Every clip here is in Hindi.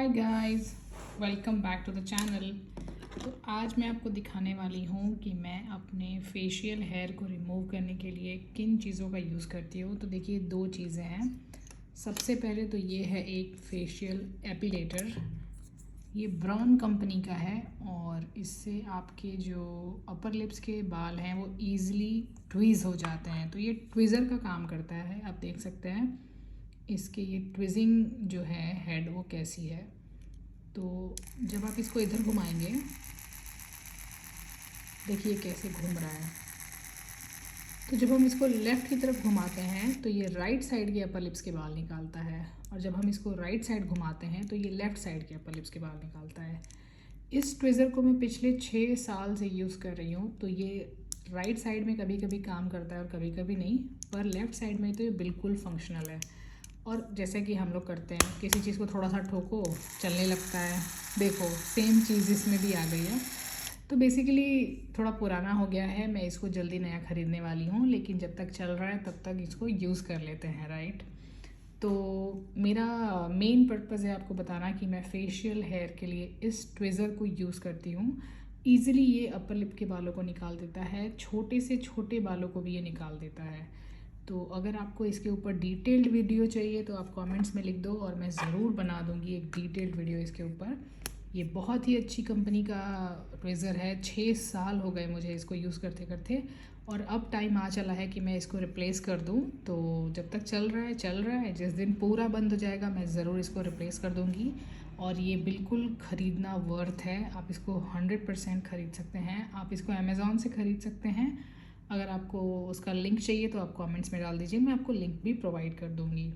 Hi guys, welcome back to the channel. तो आज मैं आपको दिखाने वाली हूँ कि मैं अपने फेशियल हेयर को रिमूव करने के लिए किन चीज़ों का यूज़ करती हूँ। तो देखिए, दो चीज़ें हैं। सबसे पहले तो ये है एक फेशियल एपिलेटर। ये ब्राउन कंपनी का है और इससे आपके जो अपर लिप्स के बाल हैं वो ईज़िली ट्विज़ हो जाते हैं। तो ये ट्विज़र का काम करता है। आप देख सकते हैं इसके ये ट्विज़िंग जो है हेड वो कैसी है। तो जब आप इसको इधर घुमाएंगे, देखिए कैसे घूम रहा है। तो जब हम इसको लेफ़्ट की तरफ घुमाते हैं तो ये राइट साइड के अपर लिप्स के बाल निकालता है, और जब हम इसको राइट साइड घुमाते हैं तो ये लेफ़्ट साइड के अपर लिप्स के बाल निकालता है। इस ट्विज़र को मैं पिछले 6 साल से यूज़ कर रही हूँ। तो ये राइट साइड में कभी कभी काम करता है और कभी कभी नहीं, पर लेफ़्ट साइड में तो ये बिल्कुल फंक्शनल है। और जैसे कि हम लोग करते हैं, किसी चीज़ को थोड़ा सा ठोको चलने लगता है। देखो, सेम चीज़ इसमें भी आ गई है। तो बेसिकली थोड़ा पुराना हो गया है, मैं इसको जल्दी नया ख़रीदने वाली हूँ, लेकिन जब तक चल रहा है तब तक इसको यूज़ कर लेते हैं, राइट। तो मेरा मेन पर्पज़ है आपको बताना कि मैं फेशियल हेयर के लिए इस ट्विज़र को यूज़ करती हूँ। ईज़िली ये अपर लिप के बालों को निकाल देता है, छोटे से छोटे बालों को भी ये निकाल देता है। तो अगर आपको इसके ऊपर डिटेल्ड वीडियो चाहिए तो आप कमेंट्स में लिख दो और मैं ज़रूर बना दूँगी एक डिटेल्ड वीडियो इसके ऊपर। ये बहुत ही अच्छी कंपनी का ट्विज़र है। 6 साल हो गए मुझे इसको यूज़ करते करते, और अब टाइम आ चला है कि मैं इसको रिप्लेस कर दूँ। तो जब तक चल रहा है चल रहा है, जिस दिन पूरा बंद हो जाएगा मैं ज़रूर इसको रिप्लेस कर दूँगी। और ये बिल्कुल ख़रीदना वर्थ है। आप इसको 100% ख़रीद सकते हैं। आप इसको अमेज़ॉन से ख़रीद सकते हैं। अगर आपको उसका लिंक चाहिए तो आप कमेंट्स में डाल दीजिए, मैं आपको लिंक भी प्रोवाइड कर दूँगी।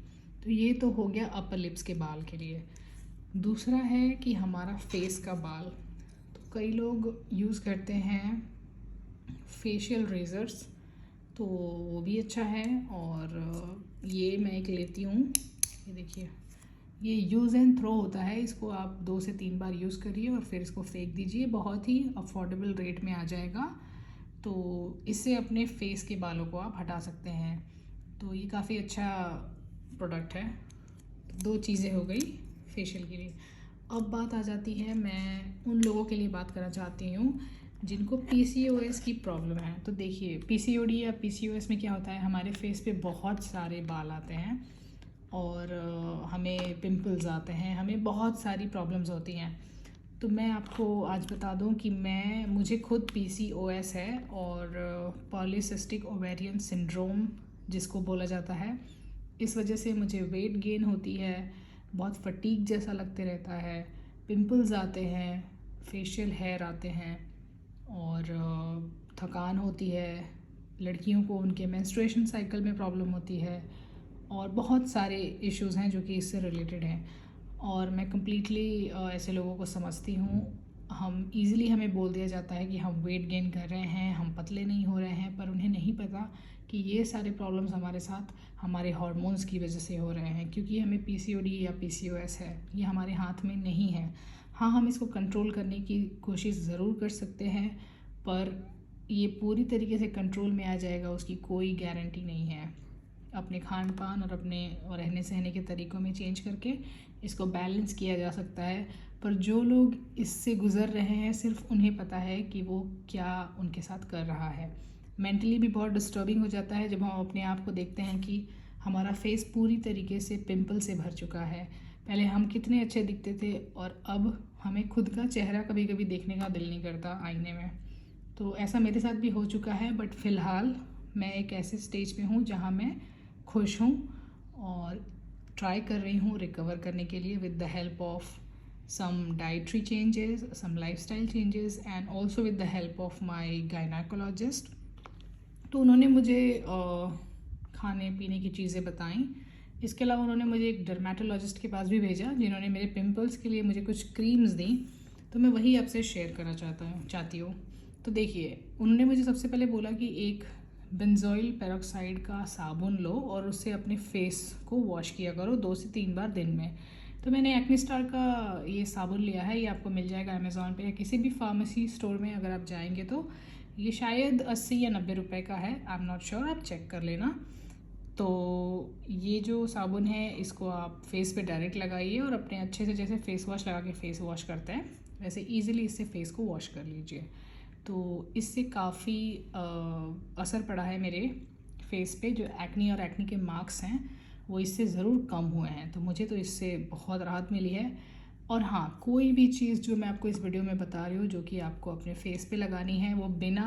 तो ये तो हो गया अपर लिप्स के बाल के लिए। दूसरा है कि हमारा फेस का बाल। तो कई लोग यूज़ करते हैं फेशियल रेज़र्स, तो वो भी अच्छा है। और ये मैं एक लेती हूँ, ये देखिए, ये यूज़ एंड थ्रो होता है। इसको आप 2 से 3 बार यूज़ करिए और फिर इसको फेंक दीजिए। बहुत ही अफोर्डेबल रेट में आ जाएगा। तो इससे अपने फेस के बालों को आप हटा सकते हैं। तो ये काफ़ी अच्छा प्रोडक्ट है। दो चीज़ें हो गई फेशियल के लिए। अब बात आ जाती है, मैं उन लोगों के लिए बात करना चाहती हूँ जिनको पीसीओएस की प्रॉब्लम है। तो देखिए, पीसीओडी या पीसीओएस में क्या होता है, हमारे फेस पे बहुत सारे बाल आते हैं और हमें पिंपल्स आते हैं, हमें बहुत सारी प्रॉब्लम्स होती हैं। तो मैं आपको आज बता दूं कि मुझे खुद पीसीओएस है, और पॉलीसिस्टिक ओवेरियन सिंड्रोम जिसको बोला जाता है। इस वजह से मुझे वेट गेन होती है, बहुत फटीग जैसा लगते रहता है, पिंपल्स आते हैं, फेशियल हेयर आते हैं, और थकान होती है। लड़कियों को उनके मेंस्ट्रुएशन साइकिल में प्रॉब्लम होती है, और बहुत सारे इश्यूज़ हैं जो कि इससे रिलेटेड हैं। और मैं कम्प्लीटली ऐसे लोगों को समझती हूँ। हमें बोल दिया जाता है कि हम वेट गेन कर रहे हैं, हम पतले नहीं हो रहे हैं, पर उन्हें नहीं पता कि ये सारे प्रॉब्लम्स हमारे साथ हमारे हार्मोन्स की वजह से हो रहे हैं। क्योंकि हमें पीसीओडी या पीसीओएस है, ये हमारे हाथ में नहीं है। हाँ, हम इसको कंट्रोल करने की कोशिश ज़रूर कर सकते हैं, पर ये पूरी तरीके से कंट्रोल में आ जाएगा उसकी कोई गारंटी नहीं है। अपने खान पान और अपने रहने सहने के तरीक़ों में चेंज करके इसको बैलेंस किया जा सकता है। पर जो लोग इससे गुज़र रहे हैं, सिर्फ उन्हें पता है कि वो क्या उनके साथ कर रहा है। मेंटली भी बहुत डिस्टर्बिंग हो जाता है जब हम अपने आप को देखते हैं कि हमारा फेस पूरी तरीके से पिंपल से भर चुका है। पहले हम कितने अच्छे दिखते थे, और अब हमें खुद का चेहरा कभी कभी देखने का दिल नहीं करता आईने में। तो ऐसा मेरे साथ भी हो चुका है, बट फ़िलहाल मैं एक ऐसे स्टेज पे हूँ जहाँ मैं खुश हूँ, और ट्राई कर रही हूँ रिकवर करने के लिए with the help of some dietary changes, some lifestyle changes, and also with the help of my gynecologist। तो उन्होंने मुझे खाने पीने की चीज़ें बताई। इसके अलावा उन्होंने मुझे एक डर्मेटोलॉजिस्ट के पास भी भेजा, जिन्होंने मेरे पिंपल्स के लिए मुझे कुछ क्रीम्स दी। तो मैं वही आपसे शेयर करना चाहती हूँ। तो देखिए, उन्होंने मुझे सबसे पहले बोला कि एक बेंजोइल पेरोक्साइड का साबुन लो और उससे अपने फेस को वॉश किया करो 2 से 3 बार दिन में। तो मैंने एक्ने स्टार का ये साबुन लिया है। ये आपको मिल जाएगा अमेज़ॉन पे या किसी भी फार्मेसी स्टोर में अगर आप जाएंगे तो। ये शायद 80 या 90 रुपए का है, आई एम नॉट श्योर, आप चेक कर लेना। तो ये जो साबुन है इसको आप फेस पे डायरेक्ट लगाइए और अपने अच्छे से, जैसे फेस वॉश लगा के फेस वॉश करते हैं वैसे इजीली इससे फेस को वॉश कर लीजिए। तो इससे काफ़ी असर पड़ा है मेरे फेस पे। जो एक्नी और एक्नी के मार्क्स हैं वो इससे ज़रूर कम हुए हैं, तो मुझे तो इससे बहुत राहत मिली है। और हाँ, कोई भी चीज़ जो मैं आपको इस वीडियो में बता रही हूँ जो कि आपको अपने फेस पे लगानी है, वो बिना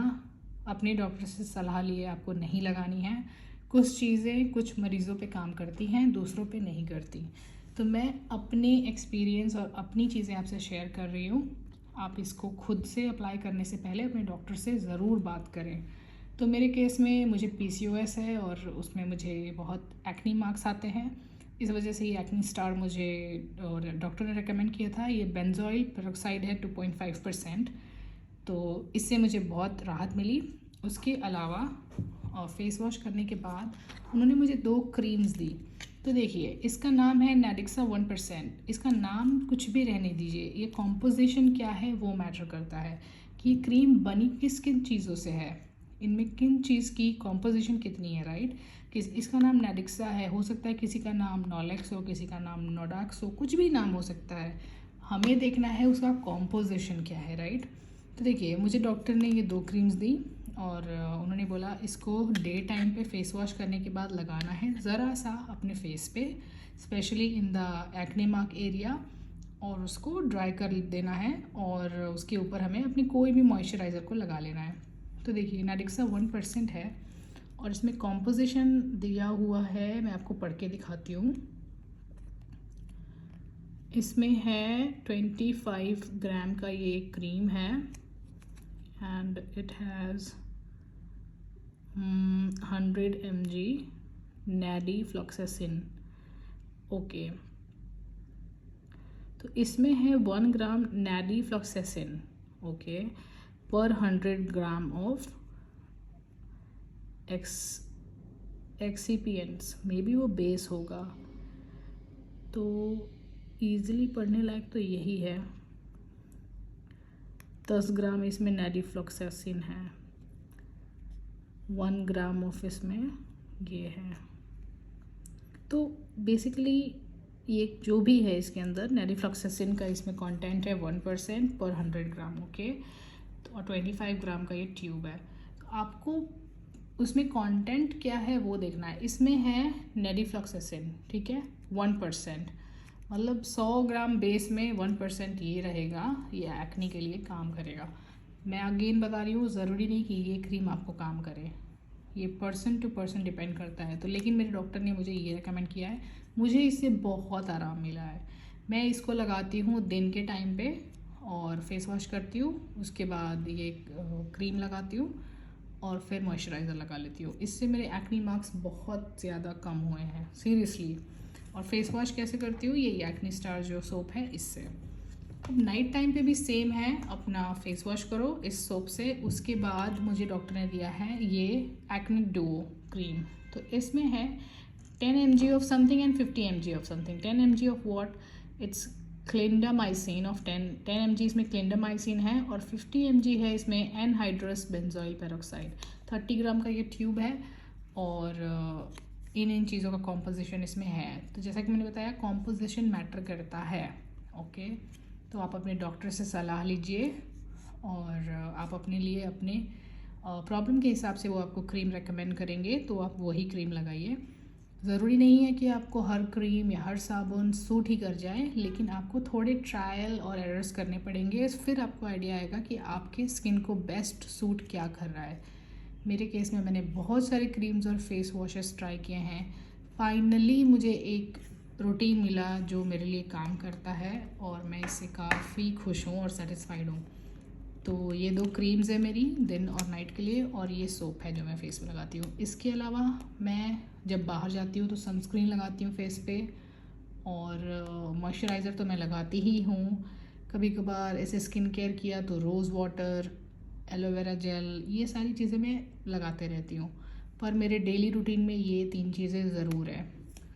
अपने डॉक्टर से सलाह लिए आपको नहीं लगानी है। कुछ चीज़ें कुछ मरीज़ों पे काम करती हैं, दूसरों पे नहीं करती। तो मैं अपने एक्सपीरियंस और अपनी चीज़ें आपसे शेयर कर रही हूँ। आप इसको खुद से अप्लाई करने से पहले अपने डॉक्टर से ज़रूर बात करें। तो मेरे केस में मुझे PCOS है और उसमें मुझे बहुत एक्नी मार्क्स आते हैं। इस वजह से ये एक्नी स्टार मुझे और डॉक्टर ने रेकमेंड किया था। ये बेंजोइल पेरोक्साइड है 2.5%, तो इससे मुझे बहुत राहत मिली। उसके अलावा फेस वॉश करने के बाद उन्होंने मुझे 2 क्रीम्स दी। तो देखिए, इसका नाम है नैडिक्सा 1%। इसका नाम कुछ भी रहने दीजिए, ये कॉम्पोजिशन क्या है वो मैटर करता है कि क्रीम बनी किस किन चीज़ों से है, इनमें किन चीज़ की कॉम्पोजिशन कितनी है, राइट। इसका नाम नैडिक्सा है, हो सकता है किसी का नाम नॉलेक्स हो, किसी का नाम नोडाक्स हो, कुछ भी नाम हो सकता है। हमें देखना है उसका कॉम्पोजिशन क्या है, राइट। तो देखिए, मुझे डॉक्टर ने ये 2 क्रीम्स दी और उन्होंने बोला इसको डे टाइम पे फेस वॉश करने के बाद लगाना है ज़रा सा अपने फेस पे, specially in the acne mark area, और उसको ड्राई कर देना है और उसके ऊपर हमें अपनी कोई भी मॉइस्चराइज़र को लगा लेना है। तो देखिए, नैडिक्सा 1% है और इसमें कॉम्पोजिशन दिया हुआ है, मैं आपको पढ़ के दिखाती हूँ। इसमें है 25 ग्राम का ये क्रीम है and it has 100 mg nadifloxacin. Okay, तो इसमें है 1 ग्राम नैडीफ्लॉक्सासिन, ओके, पर 100 gram of excipients, may be वो बेस होगा। तो ईज़िली पढ़ने लायक तो यही है। 10 ग्राम इसमें नैडीफ्लॉक्सासिन है, 1 ग्राम ऑफ इसमें ये है। तो बेसिकली ये जो भी है इसके अंदर नैडीफ्लॉक्सासिन का इसमें कंटेंट है 1% पर 100 ग्राम, ओके। तो और 25 ग्राम का ये ट्यूब है। तो आपको उसमें कंटेंट क्या है वो देखना है। इसमें है नैडीफ्लॉक्सासिन, ठीक है, 1%, मतलब 100 ग्राम बेस में 1% ये रहेगा, ये एक्नी के लिए काम करेगा। मैं अगेन बता रही हूँ, ज़रूरी नहीं कि ये क्रीम आपको काम करे, ये पर्सन टू पर्सन डिपेंड करता है। तो लेकिन मेरे डॉक्टर ने मुझे ये रेकमेंड किया है, मुझे इससे बहुत आराम मिला है। मैं इसको लगाती हूँ दिन के टाइम पे और फेस वॉश करती हूँ, उसके बाद ये क्रीम लगाती हूँ और फिर मॉइस्चराइज़र लगा लेती हूँ। इससे मेरे एक्नी मार्क्स बहुत ज़्यादा कम हुए हैं, सीरियसली। और फेस वॉश कैसे करती हूँ, ये एक्नी स्टार जो सोप है इससे। अब नाइट टाइम पे भी सेम है, अपना फेस वॉश करो इस सोप से। उसके बाद मुझे डॉक्टर ने दिया है ये एक्ने डुओ क्रीम। तो इसमें है 10 mg of something and 50 mg of something. 10 mg of what, it's clindamycin of 10 mg इसमें क्लिंडामाइसिन है और 50 mg है इसमें एनहाइड्रस बेंजोइल पेरोक्साइड। 30 ग्राम का ये ट्यूब है और इन चीज़ों का कॉम्पोजिशन इसमें है। तो जैसा कि मैंने बताया, कॉम्पोजिशन मैटर करता है, ओके। तो आप अपने डॉक्टर से सलाह लीजिए और आप अपने लिए अपने प्रॉब्लम के हिसाब से वो आपको क्रीम रेकमेंड करेंगे, तो आप वही क्रीम लगाइए। ज़रूरी नहीं है कि आपको हर क्रीम या हर साबुन सूट ही कर जाए, लेकिन आपको थोड़े ट्रायल और एरर्स करने पड़ेंगे, फिर आपको आइडिया आएगा कि आपके स्किन को बेस्ट सूट क्या कर रहा है। मेरे केस में मैंने बहुत सारे क्रीम्स और फेस वॉशेस ट्राई किए हैं, फाइनली मुझे एक रूटीन मिला जो मेरे लिए काम करता है और मैं इससे काफ़ी खुश हूँ और सेटिस्फाइड हूँ। तो ये 2 क्रीम्स है मेरी दिन और नाइट के लिए, और ये सोप है जो मैं फेस पे लगाती हूँ। इसके अलावा मैं जब बाहर जाती हूँ तो सनस्क्रीन लगाती हूँ फेस पे, और मॉइस्चराइज़र तो मैं लगाती ही हूँ। कभी कभार ऐसे स्किन केयर किया तो रोज़ वाटर, एलोवेरा जेल, ये सारी चीज़ें मैं लगाते रहती हूँ। पर मेरे डेली रूटीन में ये 3 चीज़ें ज़रूर है।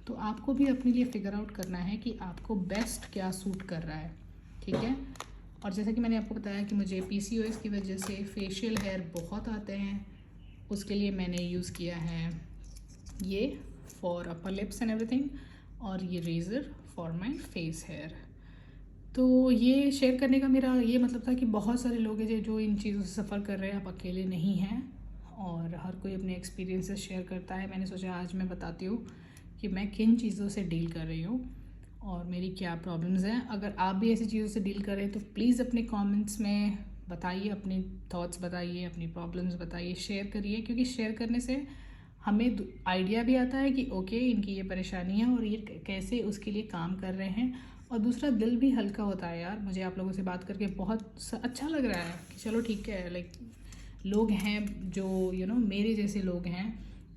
तो आपको भी अपने लिए फिगर आउट करना है कि आपको बेस्ट क्या सूट कर रहा है, ठीक है। और जैसा कि मैंने आपको बताया कि मुझे PCOS की वजह से फेशियल हेयर बहुत आते हैं, उसके लिए मैंने यूज़ किया है ये for upper lips and everything, और ये razor for my face hair. तो ये शेयर करने का मेरा ये मतलब था कि बहुत सारे लोग हैं जो इन चीज़ों से सफ़र कर रहे हैं, आप अकेले नहीं हैं, और हर कोई अपने एक्सपीरियंसेस शेयर करता है। मैंने सोचा आज मैं बताती हूँ कि मैं किन चीज़ों से डील कर रही हूँ और मेरी क्या प्रॉब्लम्स हैं। अगर आप भी ऐसी चीज़ों से डील कर रहे हैं तो प्लीज़ अपने कमेंट्स में बताइए, अपनी थॉट्स बताइए, अपनी प्रॉब्लम्स बताइए, शेयर करिए, क्योंकि शेयर करने से हमें आइडिया भी आता है कि ओके इनकी ये परेशानी है और ये कैसे उसके लिए काम कर रहे हैं, और दूसरा दिल भी हल्का होता है। यार मुझे आप लोगों से बात करके बहुत अच्छा लग रहा है कि चलो ठीक है, लाइक लोग हैं जो मेरे जैसे लोग हैं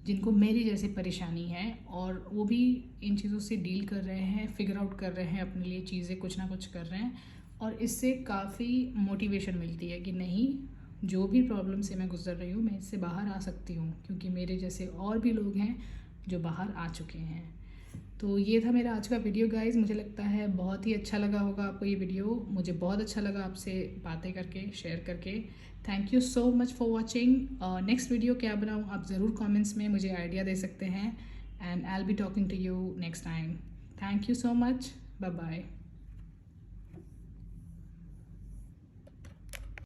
जिनको मेरी जैसी परेशानी है, और वो भी इन चीज़ों से डील कर रहे हैं, फिगर आउट कर रहे हैं, अपने लिए चीज़ें कुछ ना कुछ कर रहे हैं, और इससे काफ़ी मोटिवेशन मिलती है कि नहीं, जो भी प्रॉब्लम से मैं गुज़र रही हूँ मैं इससे बाहर आ सकती हूँ, क्योंकि मेरे जैसे और भी लोग हैं जो बाहर आ चुके हैं। तो ये था मेरा आज का वीडियो गाइज़। मुझे लगता है बहुत ही अच्छा लगा होगा आपको ये वीडियो। मुझे बहुत अच्छा लगा आपसे बातें करके, शेयर करके। Thank you so much for watching. Next video क्या बनाऊँ आप ज़रूर कमेंट्स में मुझे आइडिया दे सकते हैं, and I will be talking to you next time. Thank you so much, bye bye.